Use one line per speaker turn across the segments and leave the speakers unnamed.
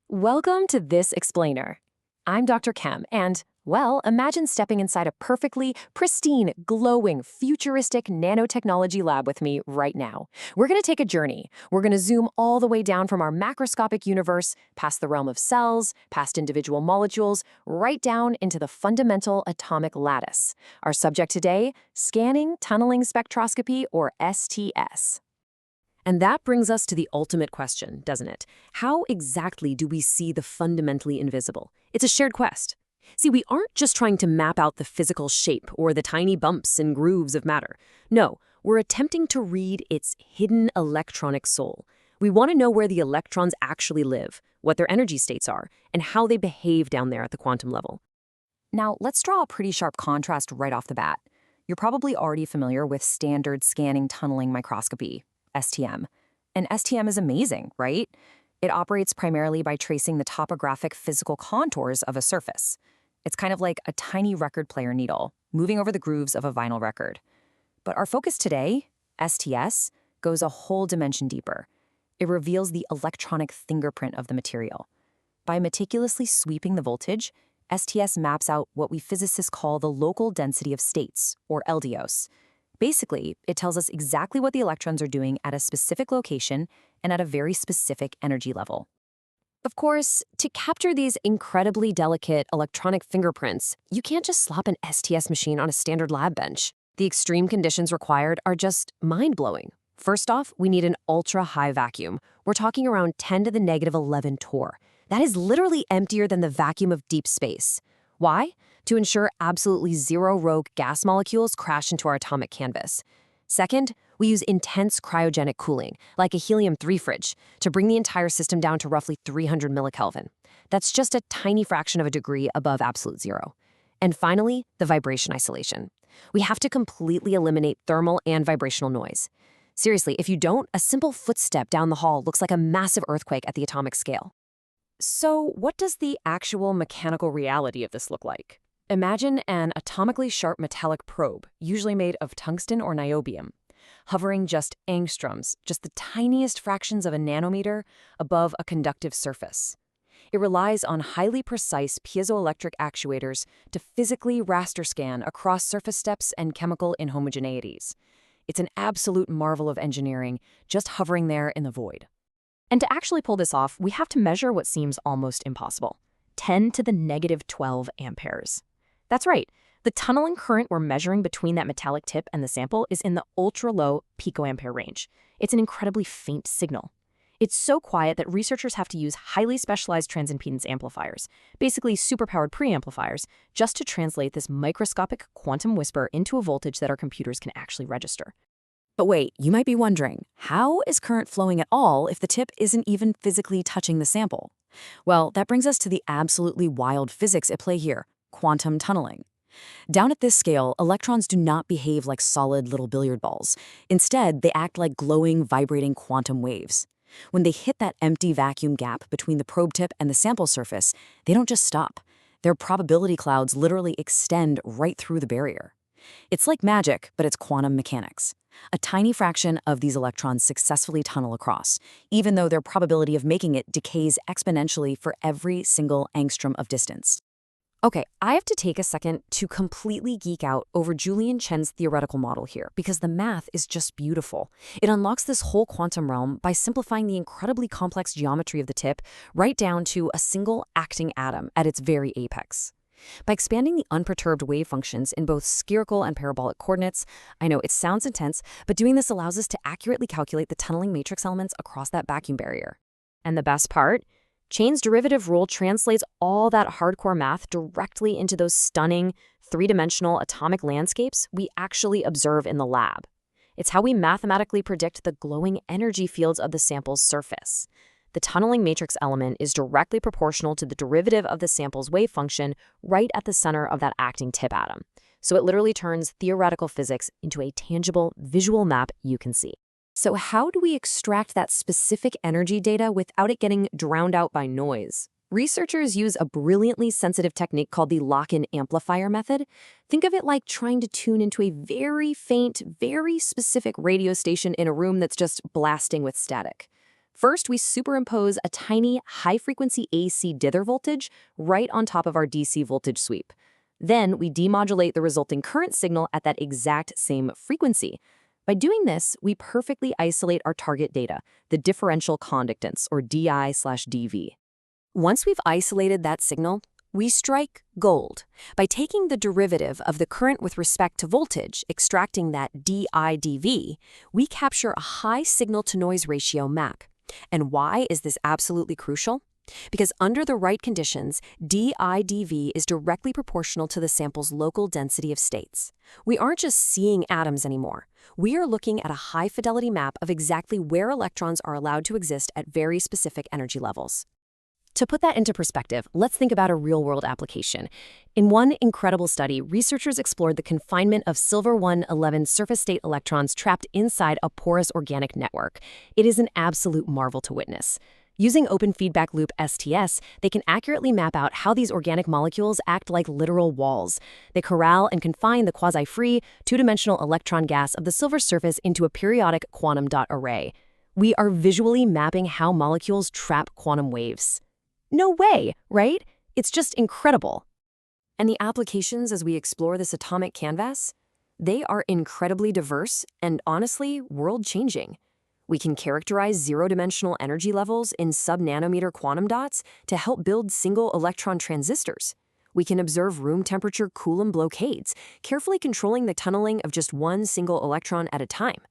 Welcome to This Explainer. I'm Dr. Chem, and, well, imagine stepping inside a perfectly pristine, glowing, futuristic nanotechnology lab with me right now. We're going to take a journey. We're going to zoom all the way down from our macroscopic universe, past the realm of cells, past individual molecules, right down into the fundamental atomic lattice. Our subject today, Scanning Tunneling Spectroscopy, or STS. And that brings us to the ultimate question, doesn't it? How exactly do we see the fundamentally invisible? It's a shared quest. See, we aren't just trying to map out the physical shape or the tiny bumps and grooves of matter. No, we're attempting to read its hidden electronic soul. We want to know where the electrons actually live, what their energy states are, and how they behave down there at the quantum level. Now, let's draw a pretty sharp contrast right off the bat. You're probably already familiar with standard scanning tunneling microscopy, STM. And STM is amazing, right? It operates primarily by tracing the topographic physical contours of a surface. It's kind of like a tiny record player needle, moving over the grooves of a vinyl record. But our focus today, STS, goes a whole dimension deeper. It reveals the electronic fingerprint of the material. By meticulously sweeping the voltage, STS maps out what we physicists call the local density of states, or LDOS. Basically, it tells us exactly what the electrons are doing at a specific location and at a very specific energy level. Of course, to capture these incredibly delicate electronic fingerprints, you can't just slap an STS machine on a standard lab bench. The extreme conditions required are just mind-blowing. First off, we need an ultra-high vacuum. We're talking around 10 to the negative 11 torr. That is literally emptier than the vacuum of deep space. Why? To ensure absolutely zero rogue gas molecules crash into our atomic canvas. Second, we use intense cryogenic cooling, like a helium-3 fridge, to bring the entire system down to roughly 300 millikelvin. That's just a tiny fraction of a degree above absolute zero. And finally, the vibration isolation. We have to completely eliminate thermal and vibrational noise. Seriously, if you don't, a simple footstep down the hall looks like a massive earthquake at the atomic scale. So, what does the actual mechanical reality of this look like? Imagine an atomically sharp metallic probe, usually made of tungsten or niobium, hovering just angstroms, just the tiniest fractions of a nanometer, above a conductive surface. It relies on highly precise piezoelectric actuators to physically raster scan across surface steps and chemical inhomogeneities. It's an absolute marvel of engineering, just hovering there in the void. And to actually pull this off, we have to measure what seems almost impossible: 10 to the negative 12 amperes. That's right. The tunneling current we're measuring between that metallic tip and the sample is in the ultra-low picoampere range. It's an incredibly faint signal. It's so quiet that researchers have to use highly specialized transimpedance amplifiers, basically superpowered preamplifiers, just to translate this microscopic quantum whisper into a voltage that our computers can actually register. But wait, you might be wondering, how is current flowing at all if the tip isn't even physically touching the sample? Well, that brings us to the absolutely wild physics at play here: quantum tunneling. Down at this scale, electrons do not behave like solid little billiard balls. Instead, they act like glowing, vibrating quantum waves. When they hit that empty vacuum gap between the probe tip and the sample surface, they don't just stop. Their probability clouds literally extend right through the barrier. It's like magic, but it's quantum mechanics. A tiny fraction of these electrons successfully tunnel across, even though their probability of making it decays exponentially for every single angstrom of distance. Okay, I have to take a second to completely geek out over Julian Chen's theoretical model here, because the math is just beautiful. It unlocks this whole quantum realm by simplifying the incredibly complex geometry of the tip right down to a single acting atom at its very apex. By expanding the unperturbed wave functions in both spherical and parabolic coordinates, I know it sounds intense, but doing this allows us to accurately calculate the tunneling matrix elements across that vacuum barrier. And the best part? Chen's derivative rule translates all that hardcore math directly into those stunning, three-dimensional atomic landscapes we actually observe in the lab. It's how we mathematically predict the glowing energy fields of the sample's surface. The tunneling matrix element is directly proportional to the derivative of the sample's wave function right at the center of that acting tip atom. So it literally turns theoretical physics into a tangible visual map you can see. So how do we extract that specific energy data without it getting drowned out by noise? Researchers use a brilliantly sensitive technique called the lock-in amplifier method. Think of it like trying to tune into a very faint, very specific radio station in a room that's just blasting with static. First, we superimpose a tiny high-frequency AC dither voltage right on top of our DC voltage sweep. Then we demodulate the resulting current signal at that exact same frequency. By doing this, we perfectly isolate our target data, the differential conductance, or DI/dV. Once we've isolated that signal, we strike gold. By taking the derivative of the current with respect to voltage, extracting that dI/dV, we capture a high signal-to-noise ratio MAC. And why is this absolutely crucial? Because under the right conditions, dI/dV is directly proportional to the sample's local density of states. We aren't just seeing atoms anymore. We are looking at a high-fidelity map of exactly where electrons are allowed to exist at very specific energy levels. To put that into perspective, let's think about a real-world application. In one incredible study, researchers explored the confinement of silver-111 surface-state electrons trapped inside a porous organic network. It is an absolute marvel to witness. Using open feedback loop STS, they can accurately map out how these organic molecules act like literal walls. They corral and confine the quasi-free, two-dimensional electron gas of the silver surface into a periodic quantum dot array. We are visually mapping how molecules trap quantum waves. No way, right? It's just incredible. And the applications as we explore this atomic canvas? They are incredibly diverse and, honestly, world-changing. We can characterize zero-dimensional energy levels in sub-nanometer quantum dots to help build single-electron transistors. We can observe room-temperature Coulomb blockades, carefully controlling the tunneling of just one single electron at a time.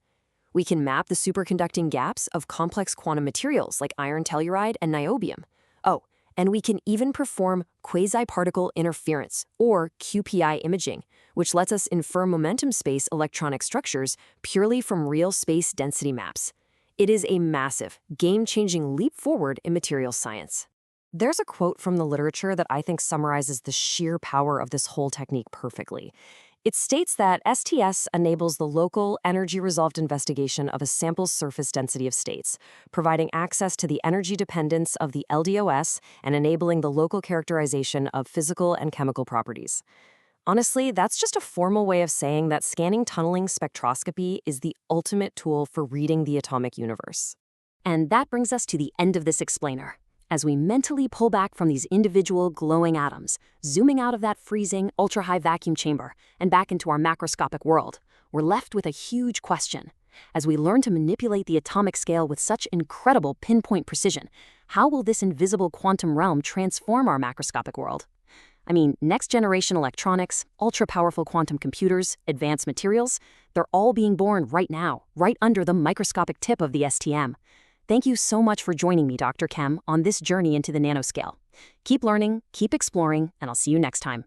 We can map the superconducting gaps of complex quantum materials like iron telluride and niobium. Oh, and we can even perform quasi-particle interference, or QPI imaging, which lets us infer momentum space electronic structures purely from real space density maps. It is a massive, game-changing leap forward in materials science. There's a quote from the literature that I think summarizes the sheer power of this whole technique perfectly. It states that STS enables the local, energy-resolved investigation of a sample's surface density of states, providing access to the energy dependence of the LDOS and enabling the local characterization of physical and chemical properties. Honestly, that's just a formal way of saying that scanning tunneling spectroscopy is the ultimate tool for reading the atomic universe. And that brings us to the end of this explainer. As we mentally pull back from these individual glowing atoms, zooming out of that freezing, ultra-high vacuum chamber and back into our macroscopic world, we're left with a huge question. As we learn to manipulate the atomic scale with such incredible pinpoint precision, how will this invisible quantum realm transform our macroscopic world? I mean, next-generation electronics, ultra-powerful quantum computers, advanced materials, they're all being born right now, right under the microscopic tip of the STM. Thank you so much for joining me, Dr. Chem, on this journey into the nanoscale. Keep learning, keep exploring, and I'll see you next time.